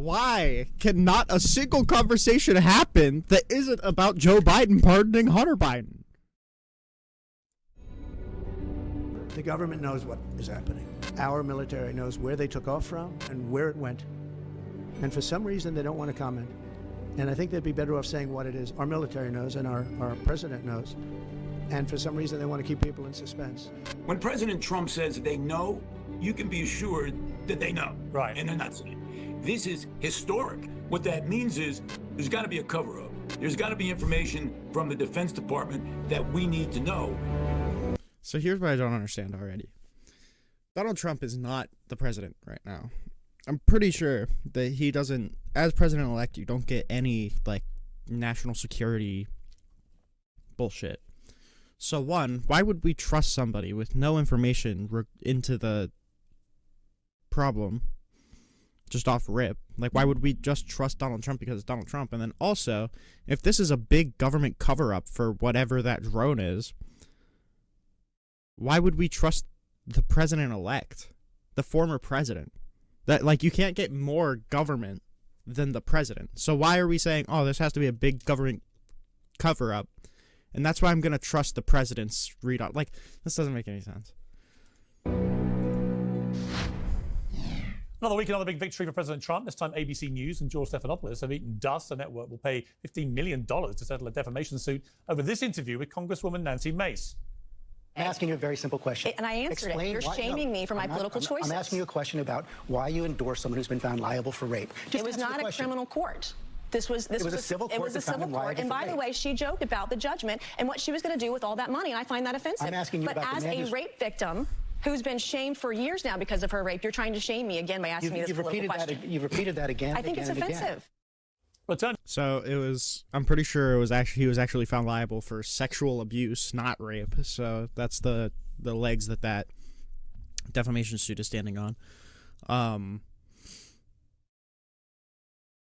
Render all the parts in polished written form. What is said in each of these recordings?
Why can not a single conversation happen that isn't about Joe Biden pardoning Hunter Biden? The government knows what is happening. Our military knows where they took off from and where it went. And for some reason, they don't want to comment. And I think they'd be better off saying what it is. Our military knows and our president knows. And for some reason, they want to keep people in suspense. When President Trump says they know, you can be assured that they know. Right. And they're not saying. This is historic. What that means is there's got to be a cover-up. There's got to be information from the Defense Department that we need to know. So here's what I don't understand already. Donald Trump is not the president right now. I'm pretty sure that he doesn't, as president-elect, you don't get any, like, national security bullshit. So one, why would we trust somebody with no information into the problem just off rip? Like, why would we just trust Donald Trump because it's Donald Trump? And then also, if this is a big government cover-up for whatever that drone is, why would we trust the president-elect, the former president? That, like, you can't get more government than the president. So why are we saying, oh, this has to be a big government cover-up, and that's why I'm going to trust the president's read on? Like, this doesn't make any sense. Another week, another big victory for President Trump. This time, ABC News and George Stephanopoulos have eaten dust. The network will pay $15 million to settle a defamation suit over this interview with Congresswoman Nancy Mace. I'm asking you a very simple question. And I answered it. You're shaming me for my political choices. I'm asking you a question about why you endorse someone who's been found liable for rape. It was not a criminal court. This was a civil court. It was a civil court. And by the way, she joked about the judgment and what she was going to do with all that money, and I find that offensive. I'm asking you but about as a rape victim who's been shamed for years now because of her rape, you're trying to shame me again by asking me this political question. You've repeated that again. I think it's offensive. So it was, I'm pretty sure it was actually, he was actually found liable for sexual abuse, not rape. So that's the legs that defamation suit is standing on.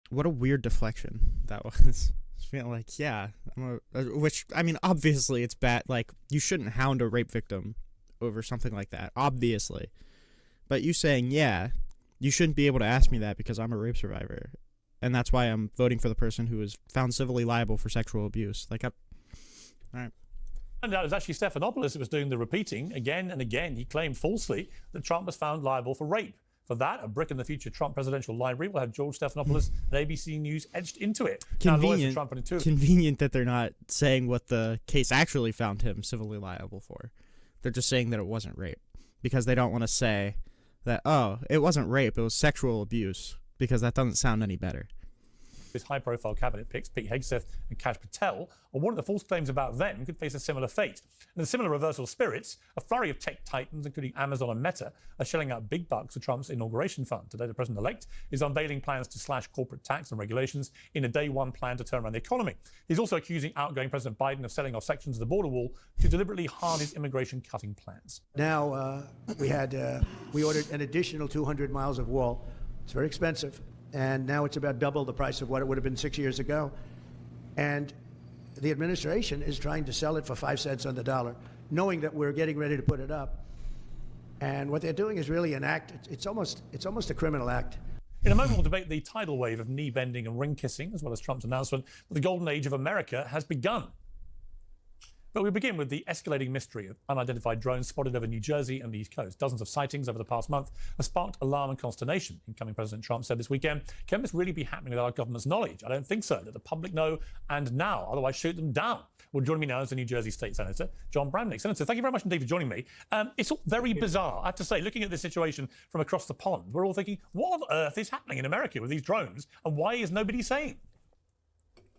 What a weird deflection that was. I feel like, yeah, which, I mean, obviously it's bad. Like, you shouldn't hound a rape victim over something like that, obviously. But you saying, yeah, you shouldn't be able to ask me that because I'm a rape survivor. And that's why I'm voting for the person who was found civilly liable for sexual abuse. Like, all right. And it was actually Stephanopoulos who was doing the repeating again and again. He claimed falsely that Trump was found liable for rape. For that, a brick in the future Trump presidential library will have George Stephanopoulos and ABC News etched into it. Convenient that they're not saying what the case actually found him civilly liable for. They're just saying that it wasn't rape because they don't want to say that, oh, it wasn't rape, it was sexual abuse, because that doesn't sound any better. His high-profile cabinet picks, Pete Hegseth and Kash Patel, or one of the false claims about them could face a similar fate. In a similar reversal of spirits, a flurry of tech titans, including Amazon and Meta, are shelling out big bucks for Trump's inauguration fund. Today, the president-elect is unveiling plans to slash corporate tax and regulations in a day-one plan to turn around the economy. He's also accusing outgoing President Biden of selling off sections of the border wall to deliberately harm his immigration-cutting plans. Now, we ordered an additional 200 miles of wall. It's very expensive. And now it's about double the price of what it would have been 6 years ago. And the administration is trying to sell it for 5 cents on the dollar, knowing that we're getting ready to put it up. And what they're doing is really an act. It's almost a criminal act. In a moment, we'll debate the tidal wave of knee-bending and ring-kissing, as well as Trump's announcement that the golden age of America has begun. But we begin with the escalating mystery of unidentified drones spotted over New Jersey and the East Coast. Dozens of sightings over the past month have sparked alarm and consternation. Incoming President Trump said this weekend, can this really be happening without our government's knowledge? I don't think so. Let the public know and now, otherwise shoot them down. Well, joining me now is the New Jersey State Senator, John Bramnick. Senator, thank you very much indeed for joining me. It's all very bizarre. I have to say, looking at this situation from across the pond, we're all thinking, what on earth is happening in America with these drones and why is nobody saying?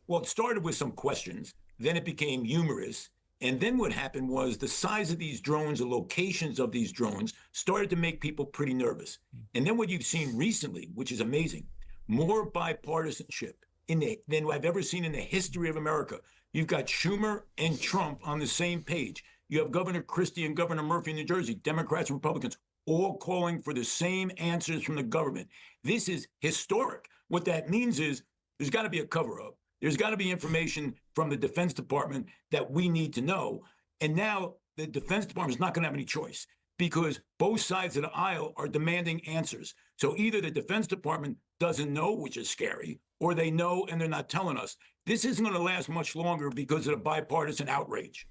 Well, it started with some questions, then it became humorous. And then what happened was the size of these drones, the locations of these drones started to make people pretty nervous. And then what you've seen recently, which is amazing, more bipartisanship than I've ever seen in the history of America. You've got Schumer and Trump on the same page. You have Governor Christie and Governor Murphy in New Jersey, Democrats and Republicans, all calling for the same answers from the government. This is historic. What that means is there's got to be a cover-up. There's got to be information from the Defense Department that we need to know. And now the Defense Department is not going to have any choice because both sides of the aisle are demanding answers. So either the Defense Department doesn't know, which is scary, or they know and they're not telling us. This isn't going to last much longer because of the bipartisan outrage.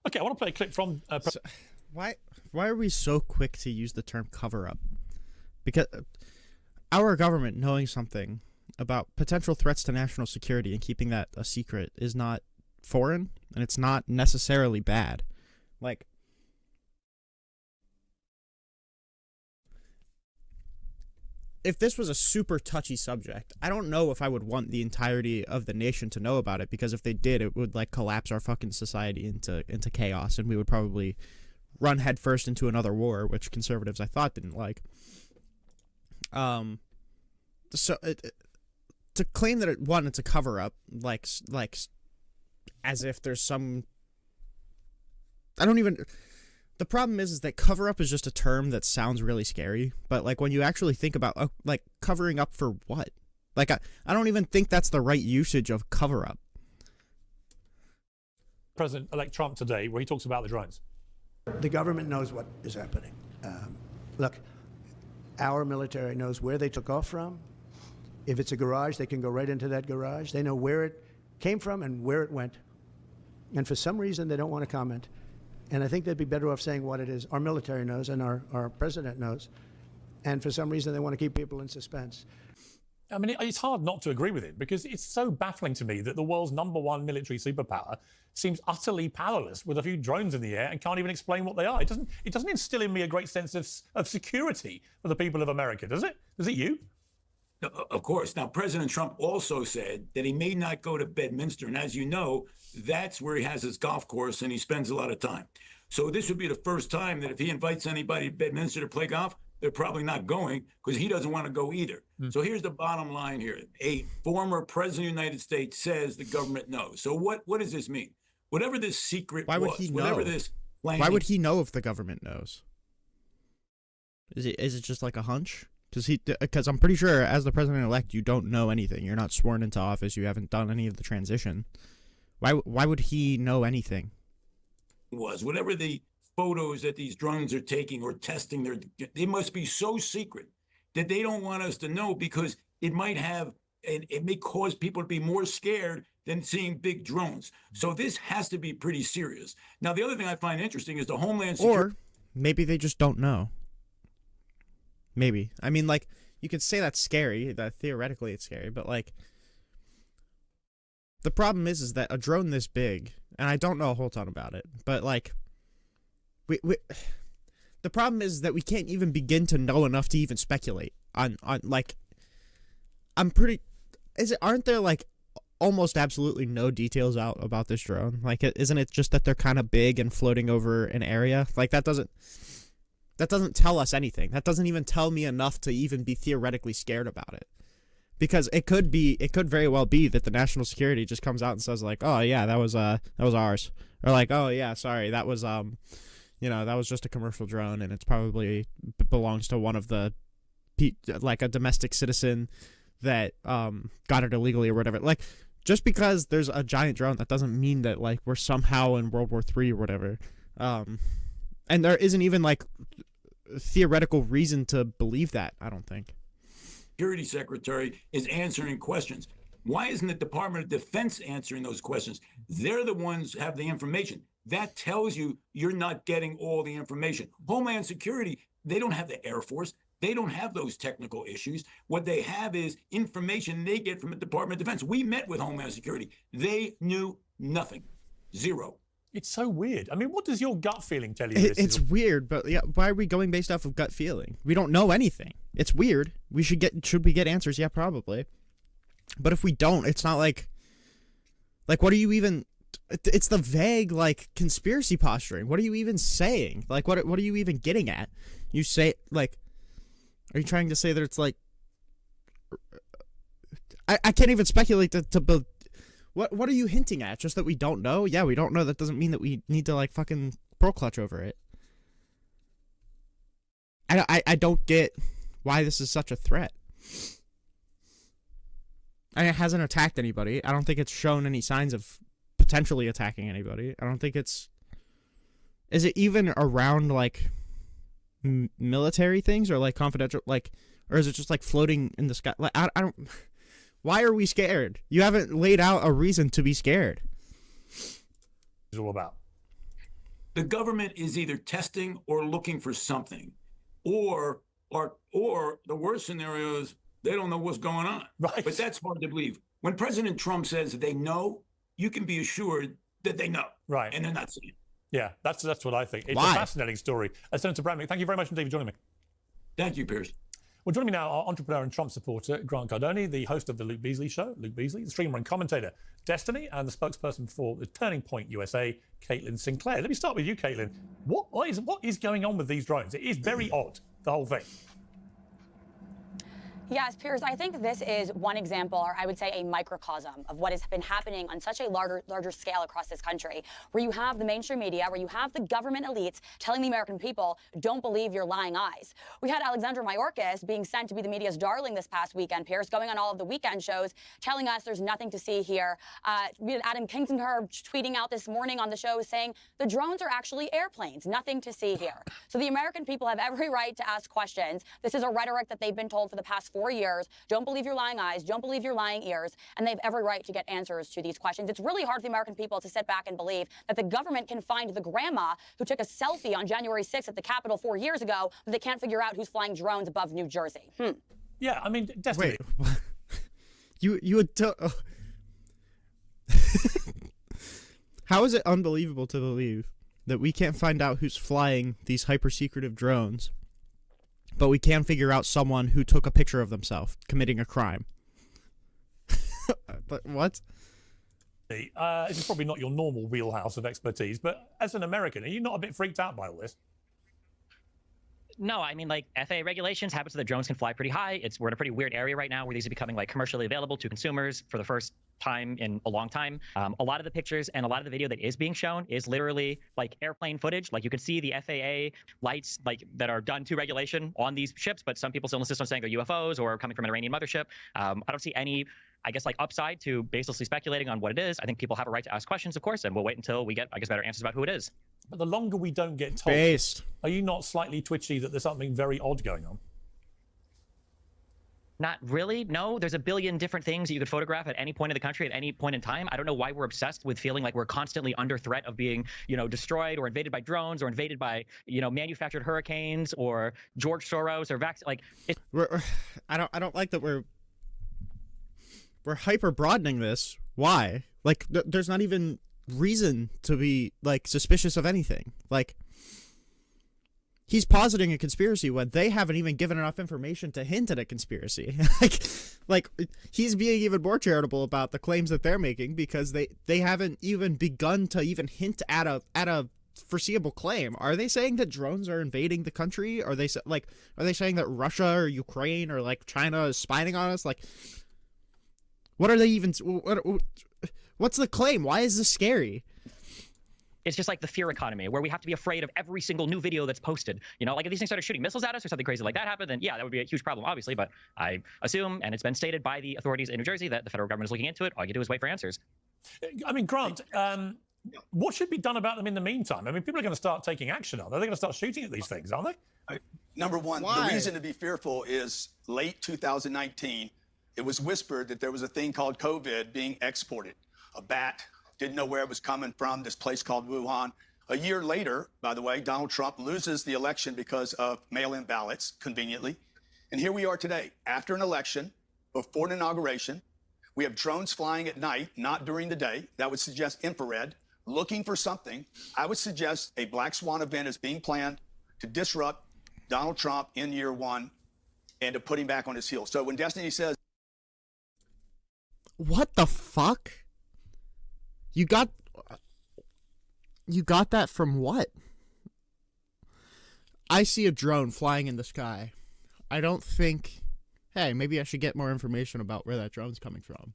Okay, I want to play a clip from... Why are we so quick to use the term cover-up? Because our government knowing something about potential threats to national security and keeping that a secret is not foreign, and it's not necessarily bad. Like, if this was a super touchy subject, I don't know if I would want the entirety of the nation to know about it, because if they did, it would like collapse our fucking society into chaos, and we would probably run headfirst into another war, which conservatives I thought didn't like. So to claim that it's a cover up, like as if there's some. The problem is that cover up is just a term that sounds really scary, but like when you actually think about like covering up for what, like I don't even think that's the right usage of cover up. President-elect Trump today, where he talks about the drones. The government knows what is happening. Look, our military knows where they took off from. If it's a garage, they can go right into that garage. They know where it came from and where it went. And for some reason, they don't want to comment. And I think they'd be better off saying what it is. Our military knows and our president knows. And for some reason, they want to keep people in suspense. I mean, it's hard not to agree with it, because it's so baffling to me that the world's #1 military superpower seems utterly powerless with a few drones in the air and can't even explain what they are. It doesn't instill in me a great sense of security for the people of America, does it? Does it you? Of course. Now, President Trump also said that he may not go to Bedminster. And as you know, that's where he has his golf course and he spends a lot of time. So this would be the first time that if he invites anybody to Bedminster to play golf, they're probably not going because he doesn't want to go either. So here's the bottom line here. A former president of the United States says the government knows. So what does this mean? Whatever this secret Why would was, he whatever know? this planning, Why would he know if the government knows? Is it just like a hunch? Because I'm pretty sure as the president-elect, you don't know anything. You're not sworn into office. You haven't done any of the transition. Why would he know anything? was whatever the photos that these drones are taking or testing, they must be so secret that they don't want us to know, because it might have, and it may cause people to be more scared than seeing big drones. So this has to be pretty serious. Now, the other thing I find interesting is the Homeland Security. Or maybe they just don't know. Maybe. I mean, like, you could say that's scary, that theoretically it's scary, but, like, the problem is that a drone this big, and I don't know a whole ton about it, but, like, the problem is that we can't even begin to know enough to even speculate on like, aren't there, like, almost absolutely no details out about this drone? Like, isn't it just that they're kind of big and floating over an area? Like, that doesn't tell us anything. That doesn't even tell me enough to even be theoretically scared about it. Because it could very well be that the national security just comes out and says, like, oh yeah, that was ours. Or like, oh yeah, sorry, that was that was just a commercial drone, and it's probably belongs to one of the like a domestic citizen that got it illegally or whatever. Like, just because there's a giant drone, that doesn't mean that, like, we're somehow in World War III or whatever. And there isn't even, like, theoretical reason to believe that, I don't think. Security Secretary is answering questions. Why isn't the Department of Defense answering those questions? They're the ones who have the information. That tells you you're not getting all the information. Homeland Security, they don't have the Air Force. They don't have those technical issues. What they have is information they get from the Department of Defense. We met with Homeland Security. They knew nothing. Zero. It's so weird. I mean, what does your gut feeling tell you? It's weird, but yeah, why are we going based off of gut feeling? We don't know anything. It's weird. Should we get answers? Yeah, probably. But if we don't, it's not like what are you even? It's the vague, like, conspiracy posturing. What are you even saying? Like, what are you even getting at? You say, like, are you trying to say that it's like? I can't even speculate to What are you hinting at? Just that we don't know? Yeah, we don't know. That doesn't mean that we need to, like, fucking pearl clutch over it. I don't get why this is such a threat. And it hasn't attacked anybody. I don't think it's shown any signs of potentially attacking anybody. I don't think it's... Is it even around, like... military things or like confidential, like, or is it just like floating in the sky? Like, I don't. Why are we scared? You haven't laid out a reason to be scared. It's all about. The government is either testing or looking for something, or the worst scenario is they don't know what's going on. Right. But that's hard to believe. When President Trump says they know, you can be assured that they know. Right. And they're not saying. Yeah, that's what I think. It's Why? a fascinating story. Senator Bradley, thank you very much indeed for joining me. Thank you, Piers. Well, joining me now, our entrepreneur and Trump supporter, Grant Cardone, the host of the Luke Beasley Show, Luke Beasley, the streamer and commentator, Destiny, and the spokesperson for the Turning Point USA, Caitlin Sinclair. Let me start with you, Caitlin. What is going on with these drones? It is very odd, the whole thing. Yes, Piers, I think this is one example, or I would say a microcosm of what has been happening on such a larger scale across this country, where you have the mainstream media, where you have the government elites telling the American people, don't believe your lying eyes. We had Alexandra Mayorkas being sent to be the media's darling this past weekend, Piers, going on all of the weekend shows, telling us there's nothing to see here. We had Adam Kinzinger tweeting out this morning on the show saying the drones are actually airplanes, nothing to see here. So the American people have every right to ask questions. This is a rhetoric that they've been told for the past 4 years. Don't believe your lying eyes. Don't believe your lying ears. And they have every right to get answers to these questions. It's really hard for the American people to sit back and believe that the government can find the grandma who took a selfie on January 6th at the Capitol 4 years ago, but they can't figure out who's flying drones above New Jersey. Yeah, I mean, Destiny. Wait, you would tell. How is it unbelievable to believe that we can't find out who's flying these hyper secretive drones, but we can figure out someone who took a picture of themselves committing a crime? But what? This is probably not your normal wheelhouse of expertise, but as an American, are you not a bit freaked out by all this? No, I mean, like, FAA regulations happen so that drones can fly pretty high. We're in a pretty weird area right now where these are becoming like commercially available to consumers for the first time in a long time. A lot of the pictures and a lot of the video that is being shown is literally like airplane footage. Like, you can see the FAA lights like that are done to regulation on these ships, but some people still insist on saying they're UFOs or coming from an Iranian mothership. I don't see any, I guess, like upside to baselessly speculating on what it is. I think people have a right to ask questions, of course, and we'll wait until we get, I guess, better answers about who it is. But the longer we don't get told, are you not slightly twitchy that there's something very odd going on? Not really. No, there's a billion different things that you could photograph at any point in the country at any point in time. I don't know why we're obsessed with feeling like we're constantly under threat of being, destroyed or invaded by drones or invaded by, manufactured hurricanes or George Soros or like. I don't like that we're hyper broadening this. Why? Like, there's not even reason to be like suspicious of anything. Like, he's positing a conspiracy when they haven't even given enough information to hint at a conspiracy. like he's being even more charitable about the claims that they're making because they haven't even begun to even hint at a foreseeable claim. Are they saying that drones are invading the country? Are they saying that Russia or Ukraine or like China is spying on us? Like, what are they even? What's the claim? Why is this scary? It's just like the fear economy where we have to be afraid of every single new video that's posted. Like if these things started shooting missiles at us or something crazy like that happened, then yeah, that would be a huge problem, obviously. But I assume, and it's been stated by the authorities in New Jersey, that the federal government is looking into it. All you do is wait for answers. I mean, Grant, what should be done about them in the meantime? I mean, people are going to start taking action, aren't they? They're going to start shooting at these things, aren't they? Number one, Why? The reason to be fearful is late 2019, it was whispered that there was a thing called COVID being exported. A bat, didn't know where it was coming from, this place called Wuhan. A year later, by the way, Donald Trump loses the election because of mail-in ballots, conveniently. And here we are today, after an election, before an inauguration. We have drones flying at night, not during the day. That would suggest infrared, looking for something. I would suggest a black swan event is being planned to disrupt Donald Trump in year one and to put him back on his heels. So when Destiny says, What the fuck? You got that from what? I see a drone flying in the sky. I don't think, hey, maybe I should get more information about where that drone's coming from.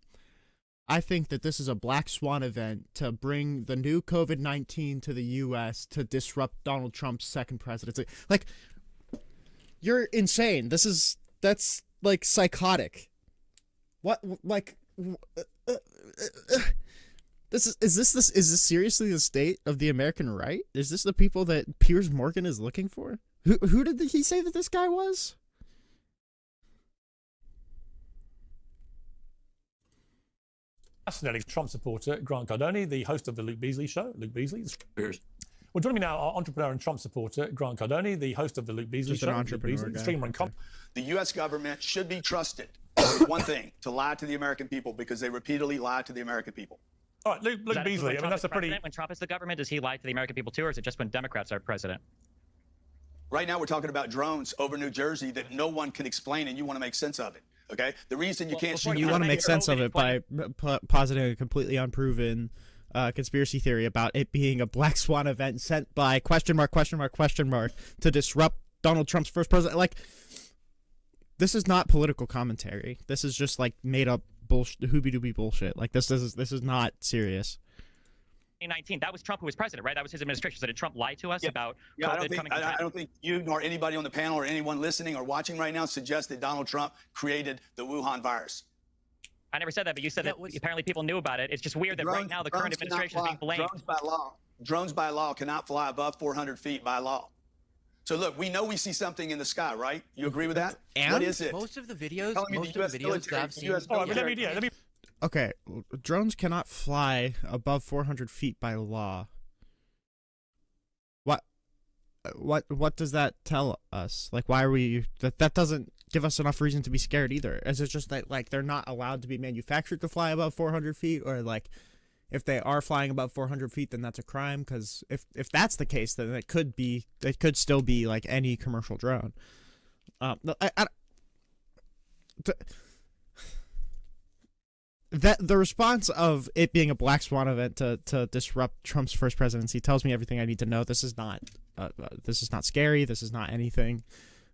I think that this is a black swan event to bring the new COVID-19 to the U.S. to disrupt Donald Trump's second presidency. Like, you're insane. That's like psychotic. What, like, is this seriously the state of the American right? Is this the people that Piers Morgan is looking for? Who did he say that this guy was? Fascinating Trump supporter Grant Cardone, the host of the Luke Beasley Show. Luke Beasley. Piers. Well, joining me now, our entrepreneur and Trump supporter Grant Cardone, the host of the Luke Beasley Just Show. an entrepreneur Luke Beasley, guy. streamer and The U.S. government should be trusted with one thing, to lie to the American people, because they repeatedly lie to the American people. All right, Luke Beasley. I mean, that's a pretty. When Trump is the government, does he lie to the American people too, or is it just when Democrats are president? Right now, we're talking about drones over New Jersey that no one can explain, and you want to make sense of it. Okay? The reason you can't before shoot You want to make sense of it by explain. positing a completely unproven conspiracy theory about it being a black swan event sent by question mark to disrupt Donald Trump's first president. Like, this is not political commentary. This is just like made up bullshit, hoobie-dooby bullshit. Like, this is not serious. 2019, that was Trump who was president, right? That was his administration. So did Trump lie to us about Yeah, COVID I don't think, coming from I China? don't think you nor anybody on the panel or anyone listening or watching right now suggests that Donald Trump created the Wuhan virus. I never said that, but you said that apparently people knew about it. It's just weird that right now the current Drones administration is being cannot blamed. fly. Drones by law cannot fly above 400 feet by law. So look, we know we see something in the sky, right? You agree with that? And? What is it? Most of the videos, Telling me most the of the US videos that military- I've seen. US All right, but military- let me. Okay, drones cannot fly above 400 feet by law. What does that tell us? Like, why are we that doesn't give us enough reason to be scared either? Is it just that, like, they're not allowed to be manufactured to fly above 400 feet, or like if they are flying above 400 feet, then that's a crime? Because if that's the case, then it could still be like any commercial drone. That the response of it being a black swan event to disrupt Trump's first presidency tells me everything I need to know. This is not scary. This is not anything.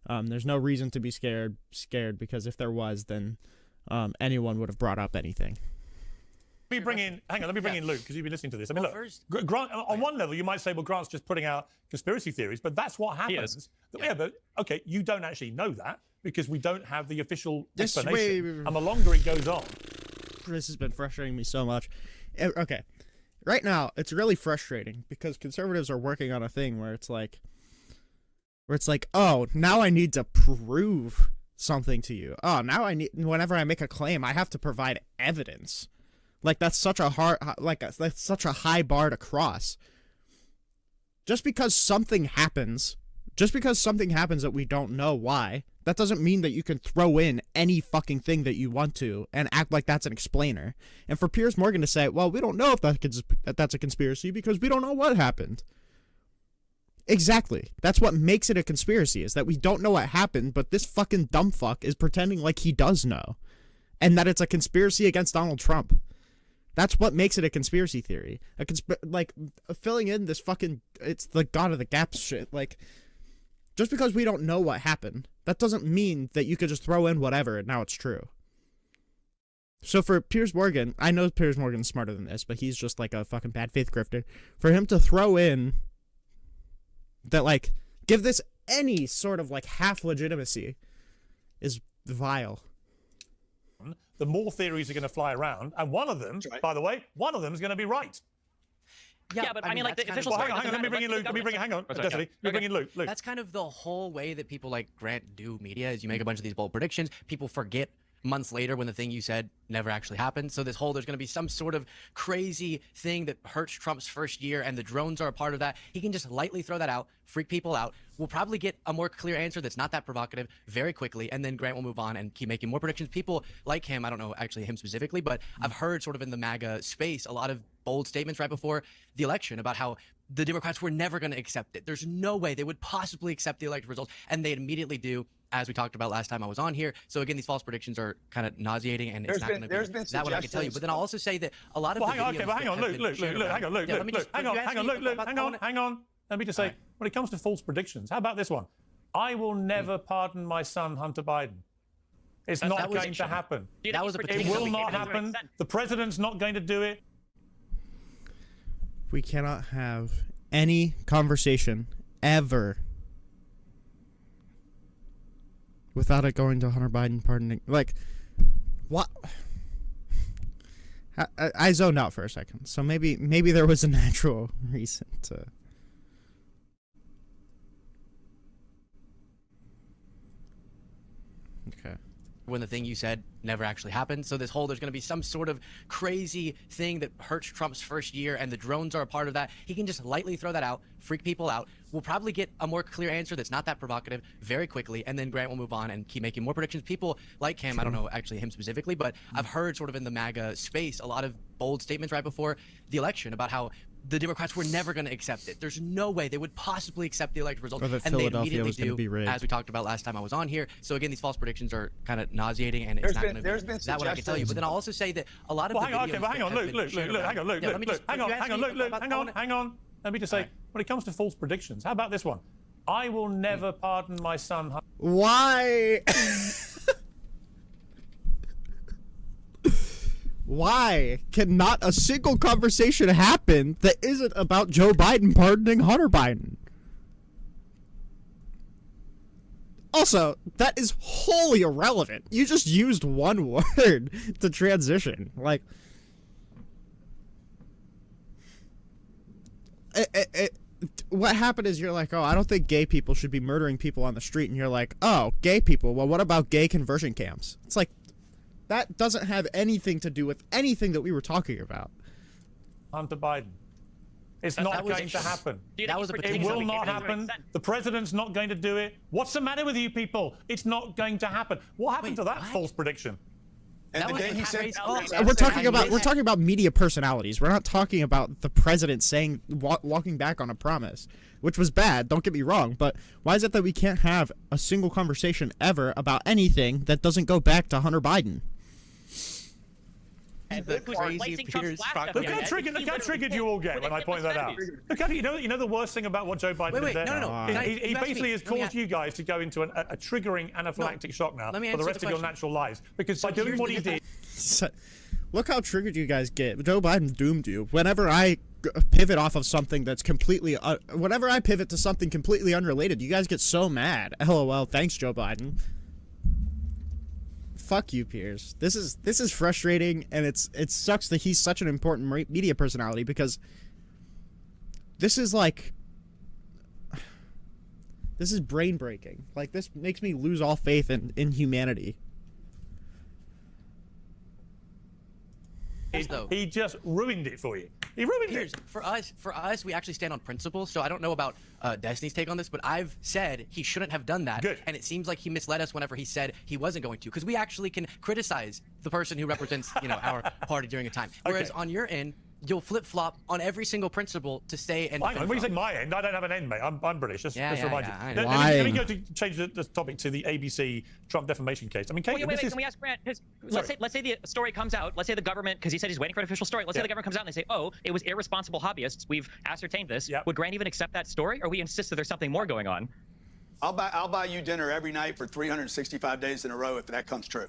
There's no reason to be scared because if there was, then anyone would have brought up anything. Let me bring in Luke, because you've been listening to this. I mean, Well, look, first- Grant, on one level, you might say, well, Grant's just putting out conspiracy theories, but that's what happens. Yeah, but, okay, you don't actually know that because we don't have the official explanation. And the longer it goes on. This has been frustrating me so much. Okay, right now, it's really frustrating because conservatives are working on a thing where it's like, oh, now I need to prove something to you. Oh, now whenever I make a claim, I have to provide evidence. Like, that's such a that's such a high bar to cross. Just because something happens that we don't know why, that doesn't mean that you can throw in any fucking thing that you want to and act like that's an explainer. And for Piers Morgan to say, well, we don't know if that's a conspiracy because we don't know what happened. Exactly. That's what makes it a conspiracy, is that we don't know what happened, but this fucking dumb fuck is pretending like he does know. And that it's a conspiracy against Donald Trump. That's what makes it a conspiracy theory. Like, filling in this fucking, it's the God of the Gaps shit. Like, just because we don't know what happened, that doesn't mean that you could just throw in whatever and now it's true. So for Piers Morgan, I know Piers Morgan's smarter than this, but he's just like a fucking bad faith grifter. For him to throw in that, like, give this any sort of like half legitimacy is vile. The more theories are going to fly around, and one of them, by the way, one of them is going to be right. Yeah, but I mean, like, the official Well, story hang on, let me bring in Luke. Hang on, Destiny. Let me bring in Luke. That's kind of the whole way that people like Grant do media, is you make a bunch of these bold predictions. People forget months later when the thing you said never actually happened. So there's going to be some sort of crazy thing that hurts Trump's first year, and the drones are a part of that. He can just lightly throw that out, freak people out. We'll probably get a more clear answer that's not that provocative very quickly, and then Grant will move on and keep making more predictions. People like him, I don't know actually him specifically, but I've heard sort of in the MAGA space a lot of bold statements right before the election about how the Democrats were never going to accept it. There's no way they would possibly accept the election results, and they immediately do, as we talked about last time I was on here. So again, these false predictions are kind of nauseating, and it's not going to be that one I can tell you. But then I'll also say that a lot of the videos hang on, Luke, hang on. Let me just say, when it comes to false predictions, how about this one? I will never pardon my son, Hunter Biden. It's not going to happen. That was a It potential. will not happen. The president's not going to do it. We cannot have any conversation ever without it going to Hunter Biden pardoning. Like, what? I zoned out for a second, so maybe there was a natural reason to. Okay. when the thing you said never actually happened. So this whole, there's going to be some sort of crazy thing that hurts Trump's first year, and the drones are a part of that. He can just lightly throw that out, freak people out. We'll probably get a more clear answer that's not that provocative very quickly, and then Grant will move on and keep making more predictions. People like him, I don't know actually him specifically, but I've heard sort of in the MAGA space a lot of bold statements right before the election about how the Democrats were never going to accept it. There's no way they would possibly accept the election result, Or that and they Philadelphia immediately was gonna do, be rigged. as we talked about last time I was on here. So again, these false predictions are kind of nauseating, and it's not going to be that what I can tell you. But then I'll also say that a lot of Well, the hang on, videos okay, but hang that on, have look, been look, shared look, around- hang on, look, Yeah, look, let me look, just- hang on, you asked hang on, me look, look, about- hang I on, wanna- hang on. Let me just say, when it comes to false predictions, how about this one? I will never pardon my son. Why? Why cannot a single conversation happen that isn't about Joe Biden pardoning Hunter Biden? Also, that is wholly irrelevant. You just used one word to transition. Like, what happened is you're like, oh, I don't think gay people should be murdering people on the street. And you're like, oh, gay people. Well, what about gay conversion camps? It's like, that doesn't have anything to do with anything that we were talking about. Hunter Biden. It's not going to happen. That was a It potential. will not happen. The president's not going to do it. What's the matter with you people? It's not going to happen. What happened to that false prediction? And That the was day he said, crazy. We're talking about media personalities. We're not talking about the president saying walking back on a promise, which was bad. Don't get me wrong, but why is it that we can't have a single conversation ever about anything that doesn't go back to Hunter Biden? And The who's crazy replacing Piers Trump's last proclamation. Look how evidence. triggered you all get when I point that out. Look how, you know the worst thing about what Joe Biden Wait, did there? no. He- Can I- He you asked basically me. has Let me caused you guys to go into a triggering anaphylactic shock now Let me for the answer rest the of your question. natural lives. Because by So doing here's what the he did, Look how triggered you guys get. Joe Biden doomed you. Whenever I pivot off of something that's completely, whenever I pivot to something completely unrelated, you guys get so mad. LOL. Thanks, Joe Biden. Fuck you, Piers. This is frustrating, and it sucks that he's such an important media personality, because this is like, this is brain breaking. Like, this makes me lose all faith in humanity. he just ruined it for you. He ruined Here's, it. for us, we actually stand on principle. So I don't know about Destiny's take on this, but I've said he shouldn't have done that. Good. And it seems like he misled us whenever he said he wasn't going to, because we actually can criticize the person who represents, our party during a time. Whereas on your end, you'll flip-flop on every single principle to stay and Hang on, defend when you say Trump. my end, I don't have an end, mate. I'm British. Just Yeah, remind you. I Let know. Why? me go to change the topic to the ABC Trump defamation case. I mean, Kate, Wait, can we ask Grant? Let's say the story comes out. Let's say the government, because he said he's waiting for an official story. Let's say the government comes out and they say, oh, it was irresponsible hobbyists. We've ascertained this. Yep. Would Grant even accept that story, or we insist that there's something more going on? I'll buy you dinner every night for 365 days in a row if that comes true.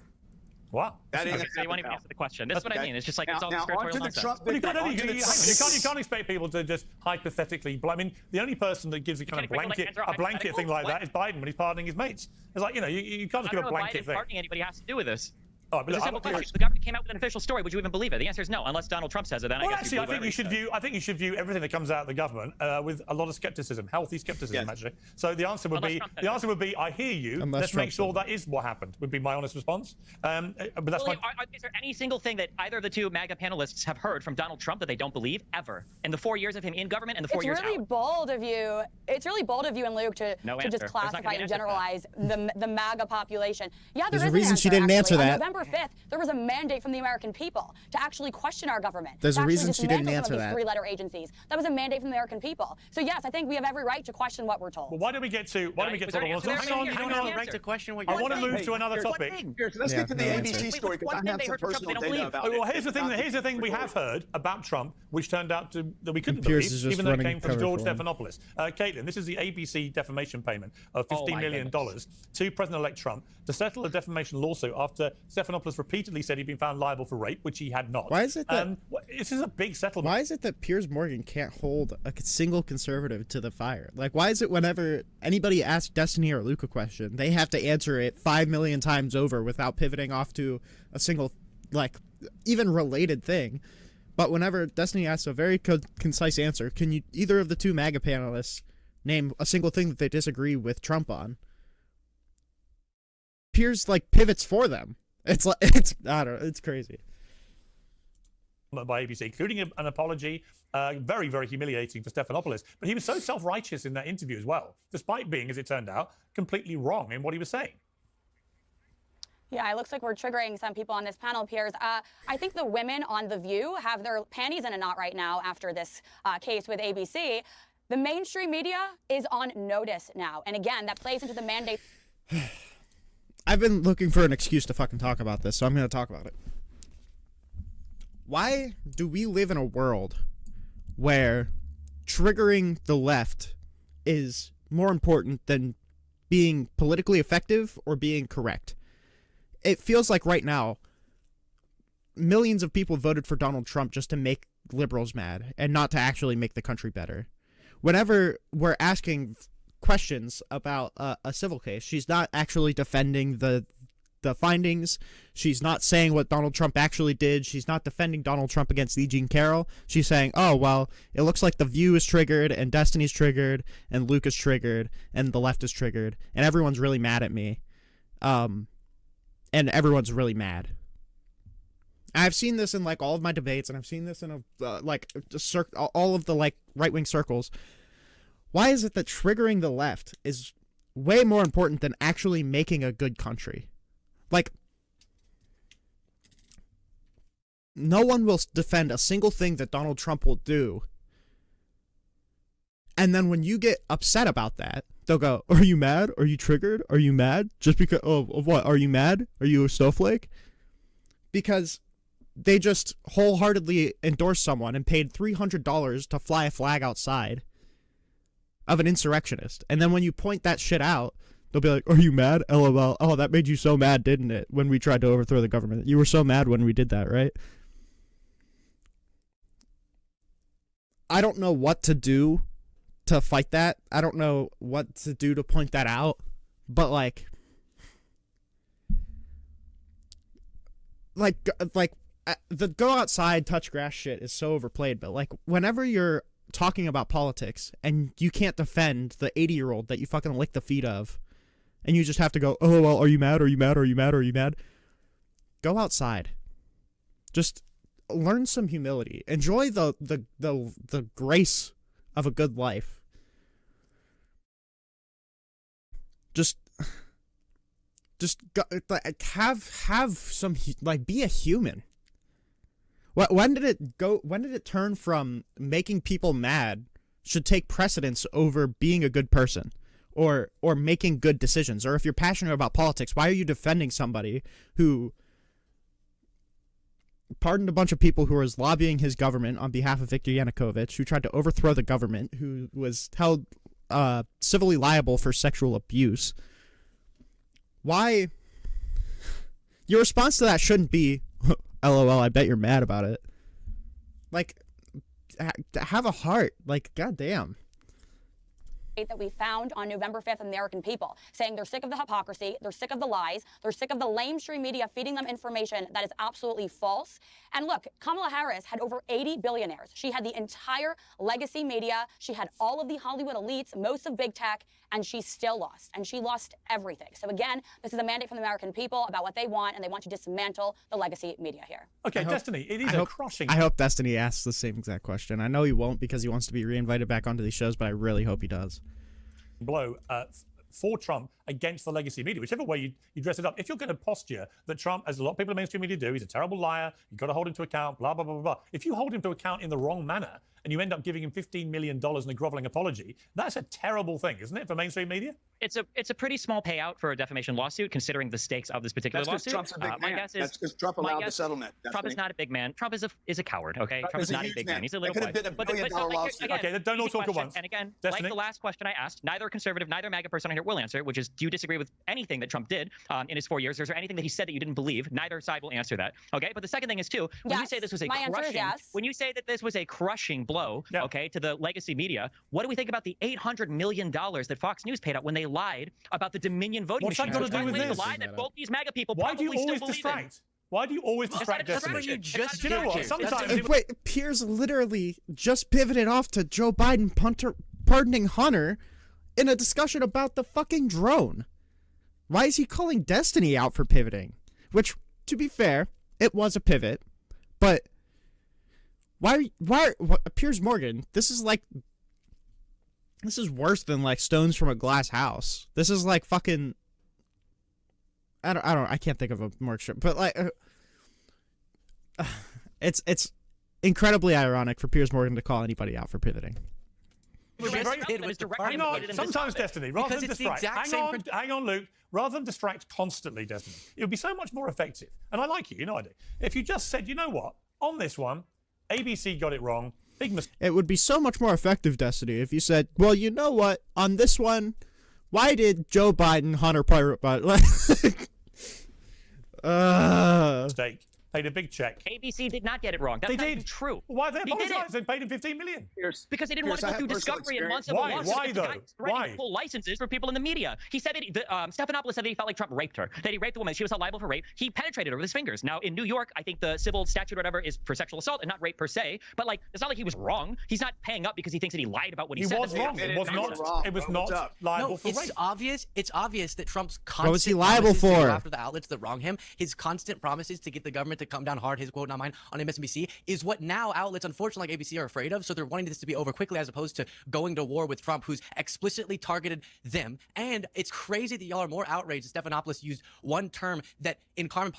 Wow. That ain't Okay, so you won't even answer the question. This is what I mean. It's just like it's all now conspiratorial onto the nonsense. Trump Well, you big- can't, onto the- you can't expect people to just hypothetically. I mean, the only person that gives a kind of can't expect people to blanket answer thing like hypothetical. that is Biden when he's pardoning his mates. It's like, you can't just I give don't a know if blanket Biden thing. pardoning anybody has to do with this. Oh, but It's a look, simple I'm- question. The government came out with an official story. Would you even believe it? The answer is no, unless Donald Trump says it. Then Well, I guess actually, I you think you should view everything that comes out of the government with a lot of skepticism, healthy skepticism, Yes. actually. So the answer would Unless Trump says it. I hear you. Unless Let's make Trump sure says that is what happened. Would be my honest response. But that's William, my. is there any single thing that either of the two MAGA panelists have heard from Donald Trump that they don't believe ever in the 4 years of him in government and the 4 years It's really out? bold of you. It's really bold of you and Luke to No just answer. There's not gonna classify be an and answer to generalize the MAGA population. Yeah, There's a is an reason she answer, didn't answer actually. that. On November 5th, there was a mandate from the American people to actually question our government. There's to a actually reason she didn't dismantle some answer of these that. three-letter agencies. That was a mandate from the American people. So yes, I think we have every right to question what we're told. Well, why don't we get to? Why don't we get Was to? there an answer there? Hang on, Here, hang here, on. here. Right to question what I you're want to saying. move to another What topic. thing? Let's Yeah, get to the no ABC answer. story because I One thing have they some heard from Trump personal they don't data believe. about Oh, it. well, here's the thing we have heard about Trump, which turned out to that we couldn't Piers believe, is just even though it running came from cover George for him. Stephanopoulos. Caitlin, this is the ABC defamation payment of Oh, $15 my million goodness. to President-elect Trump to settle a defamation lawsuit after Stephanopoulos repeatedly said he'd been found liable for rape, which he had not. Why is it that- this is a big settlement? Why is it that Piers Morgan can't hold a single conservative to the fire? Like, why is it whenever anybody asks Destiny or Luke a question, they have to answer it 5 million times over without pivoting off to a single, like, even related thing? But whenever Destiny asks a very concise answer, can you either of the two MAGA panelists name a single thing that they disagree with Trump on? Piers like pivots for them. It's like I don't know, it's crazy. By ABC, including an apology, very, very humiliating for Stephanopoulos. But he was so self-righteous in that interview as well, despite being, as it turned out, completely wrong in what he was saying. Yeah, it looks like we're triggering some people on this panel, Piers. I think the women on The View have their panties in a knot right now after this case with ABC. The mainstream media is on notice now. And again, that plays into the mandate. I've been looking for an excuse to fucking talk about this, so I'm going to talk about it. Why do we live in a world where triggering the left is more important than being politically effective or being correct? It feels like right now, millions of people voted for Donald Trump just to make liberals mad and not to actually make the country better. Whenever we're asking questions about a civil case, she's not actually defending the findings. She's not saying what Donald Trump actually did. She's not defending Donald Trump against E. Jean Carroll. She's saying, oh, well, it looks like The View is triggered and Destiny's triggered and Luke is triggered and the left is triggered and everyone's really mad at me. And everyone's really mad. I've seen this in like all of my debates, and I've seen this in all of the like right-wing circles. Why is it that triggering the left is way more important than actually making a good country? Like, no one will defend a single thing that Donald Trump will do. And then when you get upset about that, they'll go, are you mad? Are you triggered? Are you mad? Just because of what? Are you mad? Are you a snowflake? Because they just wholeheartedly endorsed someone and paid $300 to fly a flag outside of an insurrectionist. And then when you point that shit out, they'll be like, are you mad? LOL. Oh, that made you so mad, didn't it? When we tried to overthrow the government. You were so mad when we did that, right? I don't know what to do to fight that. I don't know what to do to point that out. But like the go outside, touch grass shit is so overplayed. But like whenever you're talking about politics and you can't defend the 80-year-old that you fucking lick the feet of, and you just have to go, oh, well, are you mad? Are you mad? Are you mad? Are you mad? Go outside. Just learn some humility. Enjoy the grace of a good life. Just have some, like, be a human. When did it turn from making people mad should take precedence over being a good person or making good decisions? Or if you're passionate about politics, why are you defending somebody who pardoned a bunch of people who was lobbying his government on behalf of Viktor Yanukovych, who tried to overthrow the government, who was held civilly liable for sexual abuse? Why? Your response to that shouldn't be, LOL, I bet you're mad about it. Like, have a heart. Like, goddamn. That we found on November 5th, American people saying they're sick of the hypocrisy, they're sick of the lies, they're sick of the lamestream media feeding them information that is absolutely false. And look, Kamala Harris had over 80 billionaires. She had the entire legacy media. She had all of the Hollywood elites, most of big tech, and she still lost. And she lost everything. So again, this is a mandate from the American people about what they want, and they want to dismantle the legacy media here. Okay, Destiny, it is crushing. I hope Destiny asks the same exact question. I know he won't because he wants to be reinvited back onto these shows, but I really hope he does. Blow for Trump against the legacy media, whichever way you dress it up. If you're going to posture that Trump, as a lot of people in mainstream media do, he's a terrible liar, you've got to hold him to account, blah, blah, blah, blah, blah. If you hold him to account in the wrong manner and you end up giving him $15 million and a groveling apology, that's a terrible thing, isn't it, for mainstream media? It's a pretty small payout for a defamation lawsuit, considering the stakes of this particular lawsuit. Trump's a big man. That's because Trump allowed the settlement. Trump is not a big man. Trump is a coward. Okay, Trump is not a big man. He's a little boy. Okay, don't all talk at once. And again, Destiny? like the last question I asked, neither conservative, neither MAGA person on here will answer, which is, do you disagree with anything that Trump did in his 4 years? Is there anything that he said that you didn't believe? Neither side will answer that. Okay, but the second thing is too, when you say this was a crushing, when you say that this was a crushing blow, okay, to the legacy media, what do we think about the $800 million that Fox News paid out when they lied about the Dominion voting machine? What's that got to do with this? The lie that both these MAGA people Why do probably you always still believe distract? in. Why do you always distract Destiny? You just you know what? Sometimes wait, Piers literally just pivoted off to Joe Biden pardoning Hunter in a discussion about the fucking drone. Why is he calling Destiny out for pivoting? Which, to be fair, it was a pivot, but why Piers Morgan, this is worse than like stones from a glass house. This is like fucking, I can't think of a more extreme, but like, it's incredibly ironic for Piers Morgan to call anybody out for pivoting. Hang on, sometimes Destiny, rather than distract. Hang on, Luke. Rather than distract constantly, Destiny, it would be so much more effective. And I like you know I do. If you just said, you know what, on this one, ABC got it wrong. Big mistake. It would be so much more effective, Destiny, if you said, well, you know what, on this one, why did Joe Biden, Hunter Biden, mistake. Paid a big check. ABC did not get it wrong. That's not even true. Why they apologized? They paid him $15 million. Because they didn't want to go through discovery and months of Why? lawsuits. Why though? Why? Full licenses for people in the media. He said that Stephanopoulos said that he felt like Trump raped her. That he raped the woman. She was held liable for rape. He penetrated her with his fingers. Now in New York, I think the civil statute or whatever is for sexual assault and not rape per se. But like, it's not like he was wrong. He's not paying up because he thinks that he lied about what he said. He was wrong. It was not. It was not liable for rape. It's obvious that Trump's constant what was he liable for? After the outlets that wrong him, his constant promises to get the government to come down hard, his quote, not mine, on MSNBC, is what now outlets, unfortunately, like ABC, are afraid of. So they're wanting this to be over quickly, as opposed to going to war with Trump, who's explicitly targeted them. And it's crazy that y'all are more outraged that Stephanopoulos used one term that in common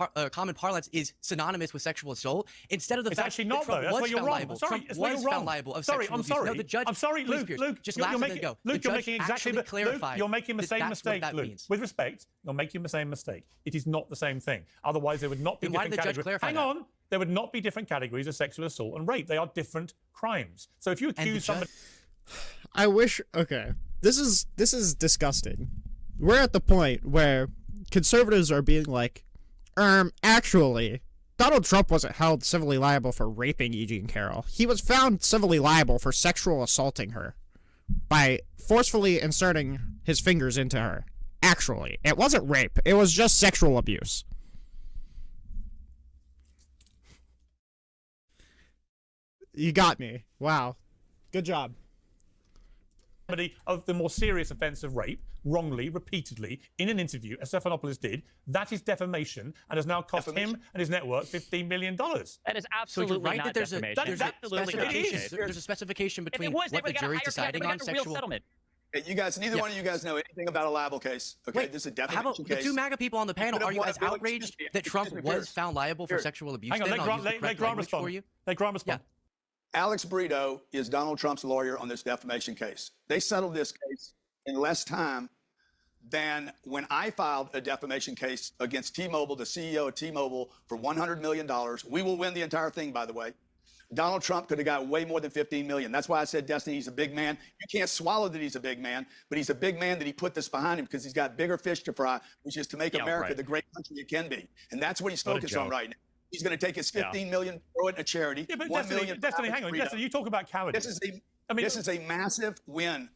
parlance is synonymous with sexual assault, instead of the fact actually that not, Trump though. That's was why you're found wrong. liable. Sorry, Trump it's why was you're found wrong. liable of Sorry, sexual I'm abuse. sorry. No, the judge. I'm sorry, please, Luke. Piers, Luke, just you're last making, minute ago. Luke, The you're judge making exactly actually clarified Luke, you're making the that same that's mistake, what that Luke. means. With respect, you're making the same mistake. It is not the same thing. Otherwise, there would not be Then why different did the judge categories. clarify Hang that? on. There would not be different categories of sexual assault and rape. They are different crimes. So if you accuse somebody, I wish. Okay, this is disgusting. We're at the point where conservatives are being like, actually, Donald Trump wasn't held civilly liable for raping E. Jean Carroll. He was found civilly liable for sexual assaulting her by forcefully inserting his fingers into her. Actually, it wasn't rape. It was just sexual abuse. You got me. Wow. Good job. Of the more serious offence of rape, wrongly, repeatedly, in an interview, as Stephanopoulos did, that is defamation and has now cost him and his network $15 million. That is absolutely so you're right not that there's defamation. there's a specification between if it was, what the got a jury's higher deciding on sexual. Settlement. Hey, you guys, neither one of you guys know anything about a libel case. Okay, Wait, this is a how defamation about case. the two MAGA people on the panel? Are you as outraged that Trump was found liable for sexual abuse? Hang on, let Grant respond. For you. Let Grant respond. Yeah. Alex Brito is Donald Trump's lawyer on this defamation case. They settled this case in less time than when I filed a defamation case against T-Mobile, the CEO of T-Mobile, for $100 million. We will win the entire thing, by the way. Donald Trump could have got way more than $15 million. That's why I said, Destiny, he's a big man. You can't swallow that he's a big man, but he's a big man that he put this behind him because he's got bigger fish to fry, which is to make America the great country it can be. And that's what he's focused on right now. He's going to take his $15 million, throw it in a charity. Yeah, but $1 million Destiny, hang on. Destiny, you talk about cowardice. This is a massive win.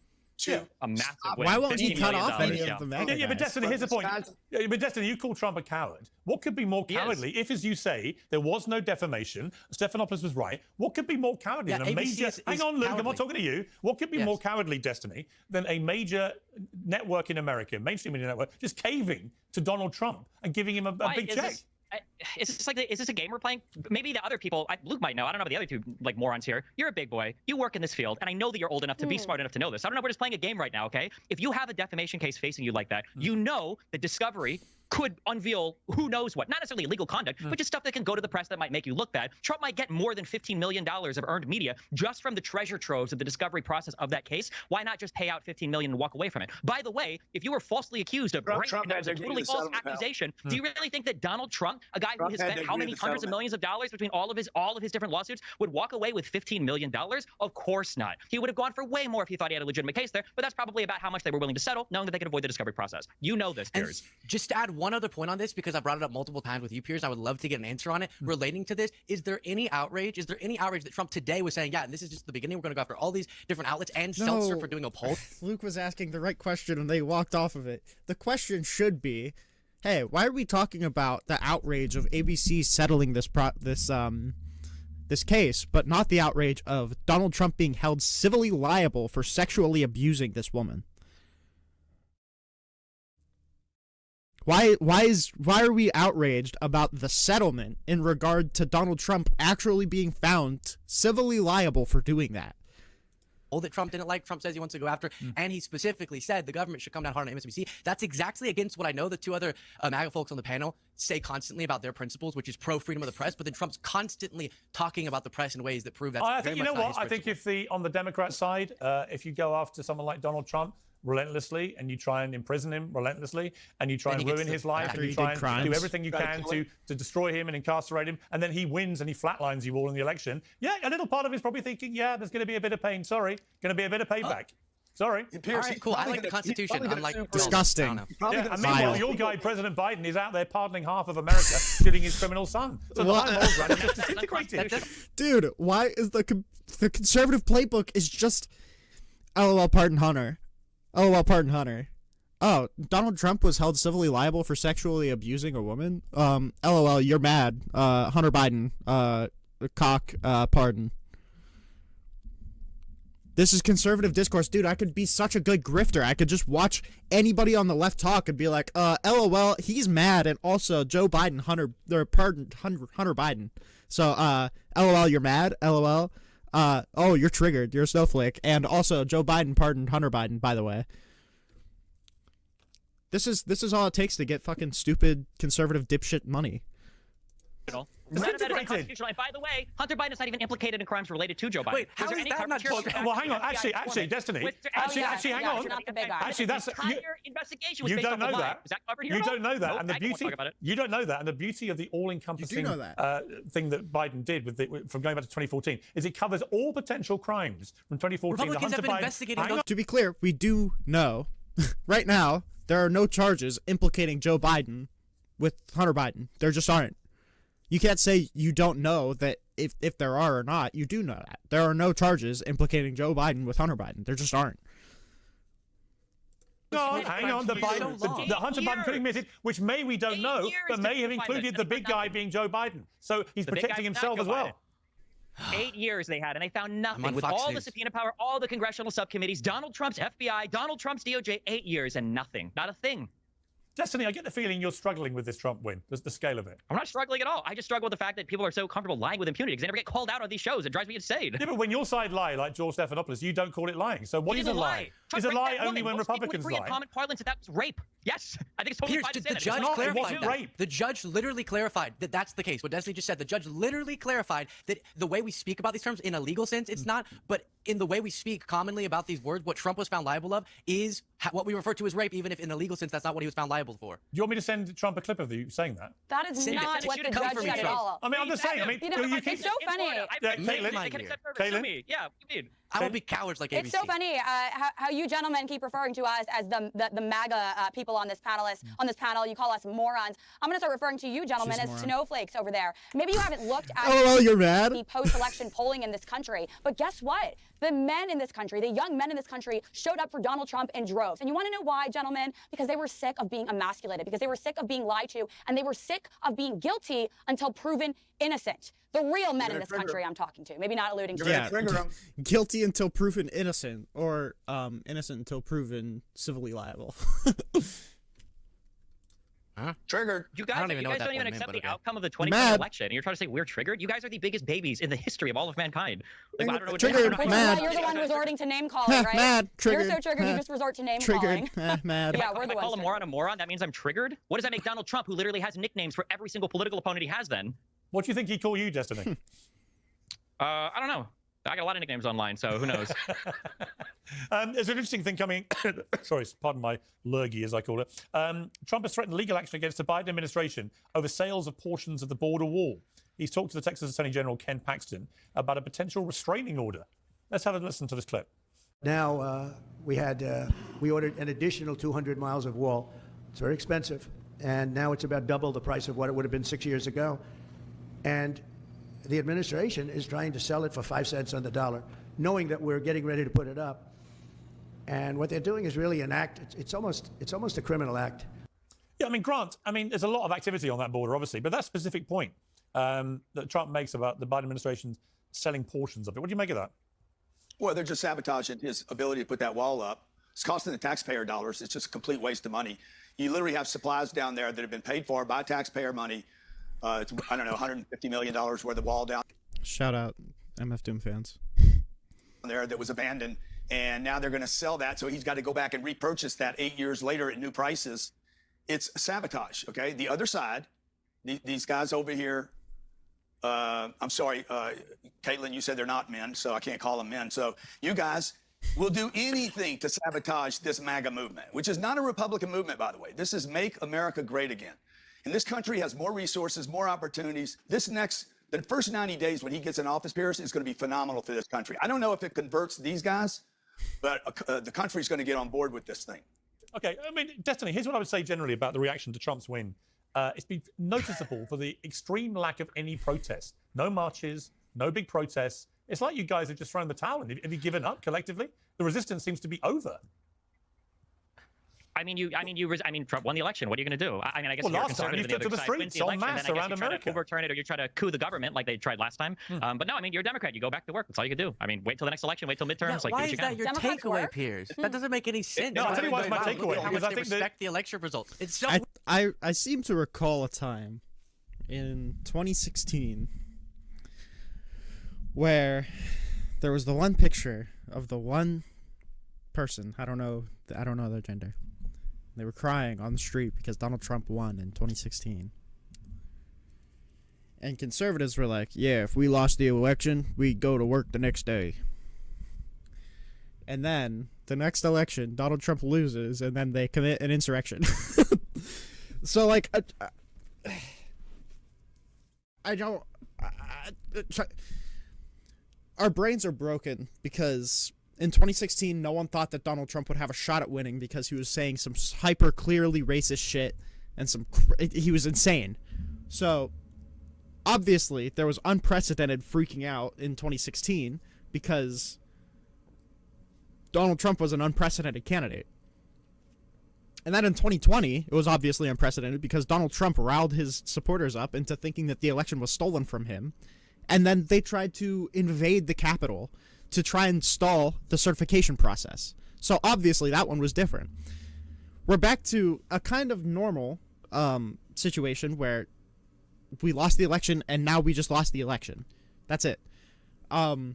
A massive win. Why won't he $15 cut million off any of the MAGA Yeah, but guys? Destiny, here's the point. Yeah, but Destiny, you call Trump a coward. What could be more cowardly if, as you say, there was no defamation, Stephanopoulos was right, what could be more cowardly than a major... Hang on, Luke, I'm not talking to you. What could be more cowardly, Destiny, than a major network in America, mainstream media network, just caving to Donald Trump and giving him a big check? Is this a game we're playing? Maybe the other people, Luke might know. I don't know about the other two like morons here. You're a big boy. You work in this field, and I know that you're old enough to be smart enough to know this. I don't know. We're just playing a game right now, okay? If you have a defamation case facing you like that, you know that discovery could unveil who knows what. Not necessarily illegal conduct, but just stuff that can go to the press that might make you look bad. Trump might get more than $15 million of earned media just from the treasure troves of the discovery process of that case. Why not just pay out $15 million and walk away from it? By the way, if you were falsely accused of rape and that was a totally false accusation, do you really think that Donald Trump, a guy who has spent how many hundreds of millions of dollars between all of his different lawsuits, would walk away with $15 million? Of course not. He would have gone for way more if he thought he had a legitimate case there, but that's probably about how much they were willing to settle, knowing that they could avoid the discovery process. You know this, Piers. Just to add one other point on this, because I brought it up multiple times with you, Piers, I would love to get an answer on it relating to this. Is there any outrage? Is there any outrage that Trump today was saying, yeah, and this is just the beginning, we're going to go after all these different outlets and Seltzer for doing a poll? Luke was asking the right question and they walked off of it. The question should be, hey, why are we talking about the outrage of ABC settling this case, but not the outrage of Donald Trump being held civilly liable for sexually abusing this woman? Why are we outraged about the settlement in regard to Donald Trump actually being found civilly liable for doing that? That Trump didn't like. Trump says he wants to go after, and he specifically said the government should come down hard on MSNBC. That's exactly against what I know the two other MAGA folks on the panel say constantly about their principles, which is pro-freedom of the press. But then Trump's constantly talking about the press in ways that prove that. I think, you know what? I think if on the Democrat side, if you go after someone like Donald Trump relentlessly and you try and imprison him relentlessly and you try and ruin his life and you try and do everything you can to destroy him and incarcerate him, and then he wins and he flatlines you all in the election, yeah, a little part of his probably thinking, yeah, there's going to be a bit of pain, sorry, going to be a bit of payback. Sorry. Piers, right, cool. I like the Constitution. Unlike disgusting. Yeah, and meanwhile, your guy, President Biden, is out there pardoning half of America, shooting his criminal son. So the Bible run just disintegrated. Dude, why is the conservative playbook is just LOL, pardon Hunter. LOL, pardon Hunter. Oh, Donald Trump was held civilly liable for sexually abusing a woman. LOL, you're mad. Hunter Biden. Pardon. This is conservative discourse. Dude, I could be such a good grifter. I could just watch anybody on the left talk and be like, LOL, he's mad. And also, Joe Biden, Hunter Biden. So, LOL, you're mad. LOL. Oh, you're triggered. You're a snowflake. And also, Joe Biden pardoned Hunter Biden, by the way. This is all it takes to get fucking stupid conservative dipshit money. None of that is unconstitutional. And by the way, Hunter Biden is not even implicated in crimes related to Joe Biden. Wait, how is that not true? Well, hang on. Actually, Destiny. Actually, hang on. Actually, that's entire investigation was you based don't know that. Is that covered here? You don't know that, nope, and the beauty. You don't know that, and the beauty of the all-encompassing thing that Biden did from going back to 2014 is it covers all potential crimes from 2014. Republicans have been investigating those. To be clear, we do know right now there are no charges implicating Joe Biden with Hunter Biden. There just aren't. You can't say you don't know that if there are or not. You do know that. There are no charges implicating Joe Biden with Hunter Biden. There just aren't. No, hang on. The Hunter Biden could admit it, which we don't know, but may have included the big guy being Joe Biden. So he's protecting himself as well. 8 years they had, and they found nothing. With all the subpoena power, all the congressional subcommittees, Donald Trump's FBI, Donald Trump's DOJ, 8 years and nothing. Not a thing. Destiny, I get the feeling you're struggling with this Trump win, the scale of it. I'm not struggling at all. I just struggle with the fact that people are so comfortable lying with impunity because they never get called out on these shows. It drives me insane. Yeah, but when your side lie, like George Stephanopoulos, you don't call it lying. So what is a lie? Is a lie only when Republicans lie? In common parlance, that was rape. Yes, I think it's totally fine to say the that. Judge clarified that. Rape. The judge literally clarified that that's the case. What Destiny just said, the judge literally clarified that the way we speak about these terms in a legal sense, it's not, but in the way we speak commonly about these words, what Trump was found liable of is what we refer to as rape, even if in a legal sense that's not what he was found liable for. Do you want me to send Trump a clip of you saying that? That is not what the judge said at all. I mean, I'm just saying. I mean, it's so funny. Caitlin, yeah, you mean. I won't be cowards like ABC. It's so funny how you gentlemen keep referring to us as the MAGA people on this panel. You call us morons. I'm going to start referring to you gentlemen as snowflakes over there. Maybe you haven't looked at you're mad? The post-election polling in this country. But guess what? The men in this country, the young men in this country, showed up for Donald Trump in droves. And you want to know why, gentlemen? Because they were sick of being emasculated, because they were sick of being lied to, and they were sick of being guilty until proven innocent. The real men in this country I'm talking to. Maybe not alluding to. Yeah, guilty until proven innocent, or innocent until proven civilly liable. Huh? Triggered. You guys don't even accept the outcome of the 2020 election. And you're trying to say we're triggered? You guys are the biggest babies in the history of all of mankind. Like, I don't know what triggered, mad. You're the one resorting to name calling, right? Mad, triggered. You're so triggered, you just resort to name calling. Mad. Yeah, we're the ones. If I call a moron, that means I'm triggered? What does that make Donald Trump, who literally has nicknames for every single political opponent he has, then? What do you think he'd call you, Destiny? I don't know. I got a lot of nicknames online, so who knows? There's an interesting thing coming. Sorry, pardon my lurgy, as I call it. Trump has threatened legal action against the Biden administration over sales of portions of the border wall. He's talked to the Texas Attorney General Ken Paxton about a potential restraining order. Let's have a listen to this clip. Now we ordered an additional 200 miles of wall. It's very expensive, and now it's about double the price of what it would have been 6 years ago. And the administration is trying to sell it for 5 cents on the dollar, knowing that we're getting ready to put it up. And what they're doing is really an act. It's almost a criminal act. Yeah, I mean, Grant, there's a lot of activity on that border, obviously, but that specific point that Trump makes about the Biden administration selling portions of it, what do you make of that? Well, they're just sabotaging his ability to put that wall up. It's costing the taxpayer dollars. It's just a complete waste of money. You literally have supplies down there that have been paid for by taxpayer money. It's, I don't know, $150 million worth of wall down Shout out MF Doom fans. there that was abandoned. And now they're going to sell that. So he's got to go back and repurchase that 8 years later at new prices. It's sabotage, okay? The other side, these guys over here, I'm sorry, Caitlin, you said they're not men, so I can't call them men. So you guys will do anything to sabotage this MAGA movement, which is not a Republican movement, by the way. This is Make America Great Again. And this country has more resources, more opportunities. The first 90 days when he gets in office, Piers, is going to be phenomenal for this country. I don't know if it converts these guys, but the country's going to get on board with this thing. Okay, I mean, Destiny, here's what I would say generally about the reaction to Trump's win. It's been noticeable for the extreme lack of any protest. No marches, no big protests. It's like you guys have just thrown the towel in. Have you given up collectively? The resistance seems to be over. I mean, Trump won the election. What are you going to do? I mean, I guess Well, you're last time conservative you and took the to other the side wins streets the en election, masse then I guess around you try America. to overturn it or you try to coup the government like they tried last time. But no, I mean, you're a Democrat. You go back to work. That's all you can do. I mean, wait till the next election. Wait till midterms. Yeah, why is that your Democrats takeaway, work? Piers? That doesn't make any sense. No, I'll tell you why it's my takeaway, How because much I they think that- respect the election results. It's so I seem to recall a time in 2016 where there was the one picture of the one person, I don't know their gender. They were crying on the street because Donald Trump won in 2016. And conservatives were like, yeah, if we lost the election, we'd go to work the next day. And then the next election, Donald Trump loses, and then they commit an insurrection. So, like, our brains are broken because in 2016, no one thought that Donald Trump would have a shot at winning because he was saying some hyper clearly racist shit and he was insane. So, obviously, there was unprecedented freaking out in 2016 because Donald Trump was an unprecedented candidate. And then in 2020, it was obviously unprecedented because Donald Trump riled his supporters up into thinking that the election was stolen from him. And then they tried to invade the Capitol to try and stall the certification process. So obviously that one was different. We're back to a kind of normal situation where we lost the election and now we just lost the election. That's it. The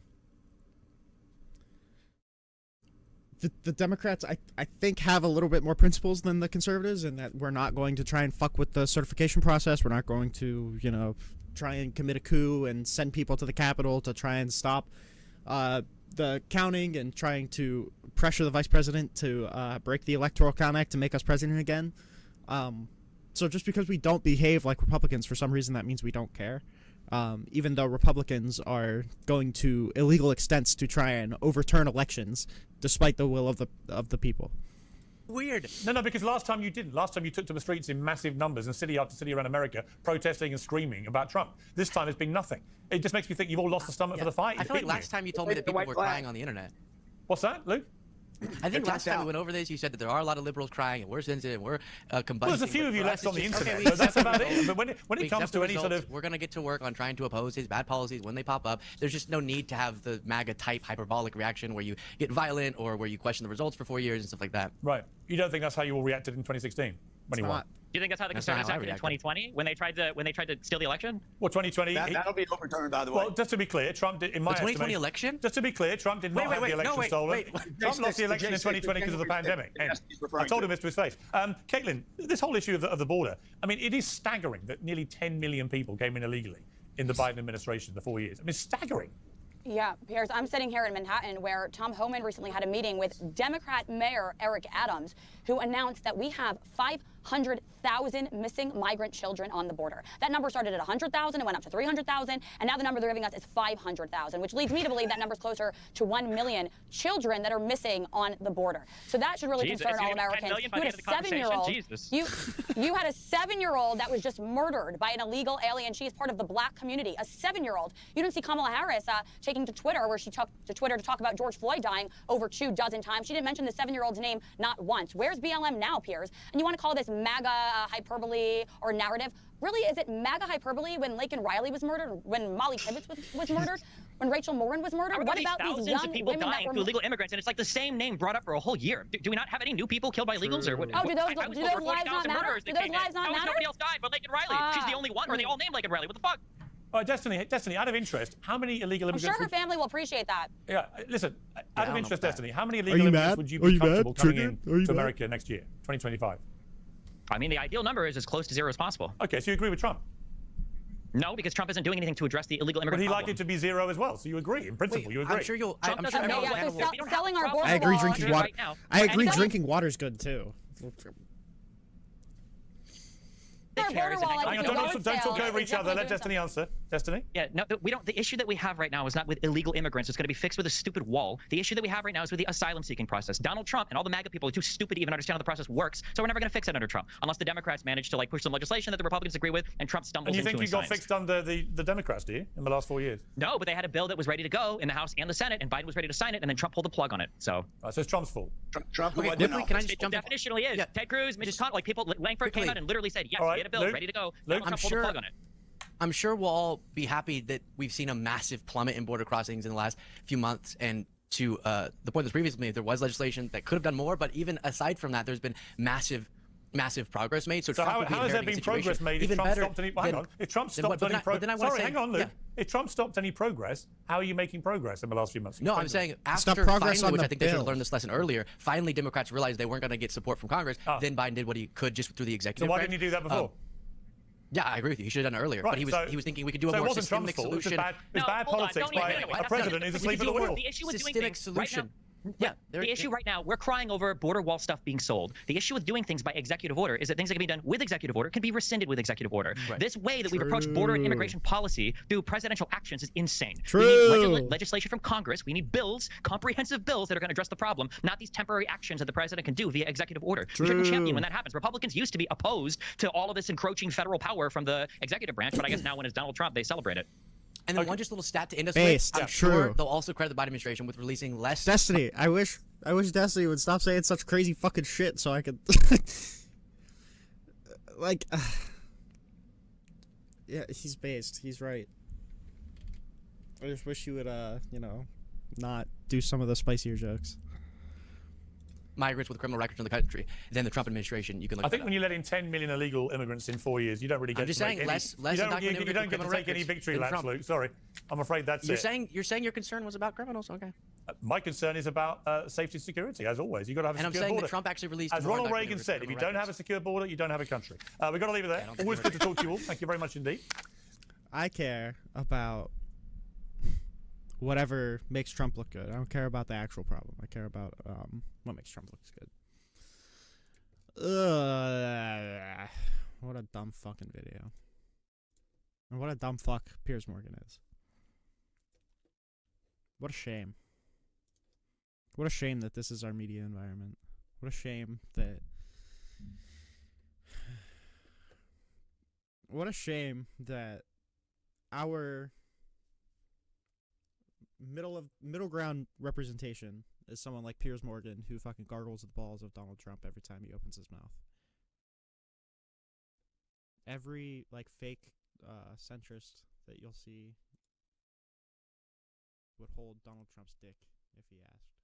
Democrats, I think, have a little bit more principles than the conservatives, in that we're not going to try and fuck with the certification process. We're not going to, try and commit a coup and send people to the Capitol to try and stop the counting and trying to pressure the vice president to break the Electoral Count Act to make us president again. So just because we don't behave like Republicans, for some reason, that means we don't care. Even though Republicans are going to illegal extents to try and overturn elections, despite the will of the people. weird. No, because last time you didn't. Last time you took to the streets in massive numbers and city after city around America, protesting and screaming about Trump. This time it's been nothing. It just makes me think you've all lost the stomach for the fight. I feel like last time you told me that people were crying on the internet. What's that, Luke? I think last time we went over this, you said that there are a lot of liberals crying and we're sensitive and we're combusting. Well, there's a few of you left on the internet, okay, but that's about it. But when it comes to any sort of... We're going to get to work on trying to oppose his bad policies when they pop up. There's just no need to have the MAGA-type hyperbolic reaction where you get violent or where you question the results for 4 years and stuff like that. Right. You don't think that's how you all reacted in 2016 when he won? Do you think that's how the conservatives acted in 2020 when they tried to steal the election? Well, 2020. That'll be overturned, by the way. Well, just to be clear, Trump did, in my The 2020 estimation, election? Just to be clear, Trump did not have the election stolen. Trump lost the election in 2020 because of the pandemic. I told him this to his face. Caitlin, this whole issue of the border, I mean, it is staggering that nearly 10 million people came in illegally in the Biden administration, the 4 years. I mean, staggering. Yeah, Piers, I'm sitting here in Manhattan where Tom Homan recently had a meeting with Democrat Mayor Eric Adams, who announced that we have 500,000 missing migrant children on the border. That number started at 100,000, it went up to 300,000, and now the number they're giving us is 500,000, which leads me to believe that number's closer to 1 million children that are missing on the border. So that should really concern all Americans. You had a 7-year-old. You had a 7-year-old that was just murdered by an illegal alien. She is part of the black community. A 7-year-old. You didn't see Kamala Harris taking to Twitter, where she took to Twitter to talk about George Floyd dying over 2 dozen times. She didn't mention the 7-year-old's name not once. Where's BLM now, Piers? And you want to call this MAGA hyperbole or narrative. Really, is it MAGA hyperbole when Laken Riley was murdered, when Molly Tibbetts was murdered, when Rachel Morin was murdered? What about these young of people women dying that were through illegal immigrants, and it's like the same name brought up for a whole year? Do we not have any new people killed by illegals? Or what? Oh, do those I was lives over not 40,000 matter? murders Do that those came in. lives not How is matter? nobody else died but Laken Riley? She's the only one, or they all named Laken Riley. What the fuck? Destiny, out of interest, how many illegal I'm immigrants? sure her family will appreciate that. Yeah, listen, out of interest, Destiny, how many Are illegal you immigrants mad? would you Are be you comfortable mad? coming Trigger? in Are you to mad? America next year, 2025? I mean, the ideal number is as close to 0 as possible. Okay, so you agree with Trump? No, because Trump isn't doing anything to address the illegal Would immigrant he problem. like it to be 0 as well? So you agree, in principle, you agree. I'm sure you'll. Trump I'm doesn't sure know everyone what- will. we don't have selling a our problem border I agree. wall Drinking right water. now. I agree. Anything- Drinking water's good too. Chairs and Border wall, hang like, on. you Don't talk Yeah, over each other. definitely Let doing Destiny answer. Destiny? Yeah, no, we don't. The issue that we have right now is not with illegal immigrants. It's going to be fixed with a stupid wall. The issue that we have right now is with the asylum-seeking process. Donald Trump and all the MAGA people are too stupid to even understand how the process works. So we're never going to fix it under Trump, unless the Democrats manage to like push some legislation that the Republicans agree with, and Trump stumbles And you into think you and got signs. fixed under the Democrats, do you, in the last 4 years? No, but they had a bill that was ready to go in the House and the Senate, and Biden was ready to sign it, and then Trump pulled the plug on it. So So it's Trump's fault. Trump who Okay, wasn't in quickly, can I office. just it jump in? definitionally is. Yeah. Ted Cruz, Mitch McConnell, like people, Langford came quickly. out and literally said, yes, All we right, had a bill Luke, ready to go. Luke, Donald Trump pulled the plug on it. I'm sure we'll all be happy that we've seen a massive plummet in border crossings in the last few months. And to the point that's previously made, there was legislation that could have done more. But even aside from that, there's been massive progress made. So, So Trump would be how has there inheriting a been progress situation made if even Trump better stopped any? Hang than- on. If Trump than stopped what- but any then I- but then I wanna Sorry, say- hang on, Luke. yeah. If Trump stopped any progress, how are you making progress in the last few months? No, I'm Explain saying to me. after progress finally, on which the I think they should have bill. learned this lesson earlier, finally Democrats realized they weren't going to get support from Congress. Then Biden did what he could just through the So executive why branch. didn't he do that before? Yeah, I agree with you. He should have done it earlier. Right, But he was thinking we could do a so it more wasn't Trump's systemic fault. It was just solution. bad, bad hold on, politics don't even by do it. a That's president not- who's we asleep can at the do a wheel. The issue with doing Systemic things right solution. now. Yeah, The issue right now, we're crying over border wall stuff being sold. The issue with doing things by executive order is that things that can be done with executive order can be rescinded with executive order. Right. This way that we've approached border and immigration policy through presidential actions is insane. True. We need legislation from Congress. We need bills, comprehensive bills that are going to address the problem, not these temporary actions that the president can do via executive order. We shouldn't champion when that happens. Republicans used to be opposed to all of this encroaching federal power from the executive branch, but I guess now when it's Donald Trump, they celebrate it. And then one just little stat to end us Based, with. yeah, I'm sure true. they'll also credit the Biden administration with releasing less. Destiny. I wish Destiny would stop saying such crazy fucking shit so I could like yeah, he's based. He's right. I just wish you would not do some of the spicier jokes. Migrants with criminal records in the country. Then the Trump administration, you can look. I that think up. when you let in 10 million illegal immigrants in 4 years, you don't really get I'm just to make saying any, less you don't, undocumented you immigrants don't with get to criminal take any records victory than laps, Trump. Luke. Sorry. I'm afraid that's You're it. saying your concern was about criminals. Okay. My concern is about safety and security, as always. You've got to have a And I'm secure saying border. that Trump actually released. As more Ronald undocumented Reagan said, if you criminal don't have a records. secure border, you don't have a country. We've got to leave it there. don't think Always you're good to talk to you all. Thank you very much indeed. I care about whatever makes Trump look good. I don't care about the actual problem. I care about what makes Trump look good. What a dumb fucking video. And what a dumb fuck Piers Morgan is. What a shame. What a shame that this is our media environment. What a shame that... What a shame that our middle ground representation is someone like Piers Morgan who fucking gargles the balls of Donald Trump every time he opens his mouth. Every like fake centrist that you'll see would hold Donald Trump's dick if he asked.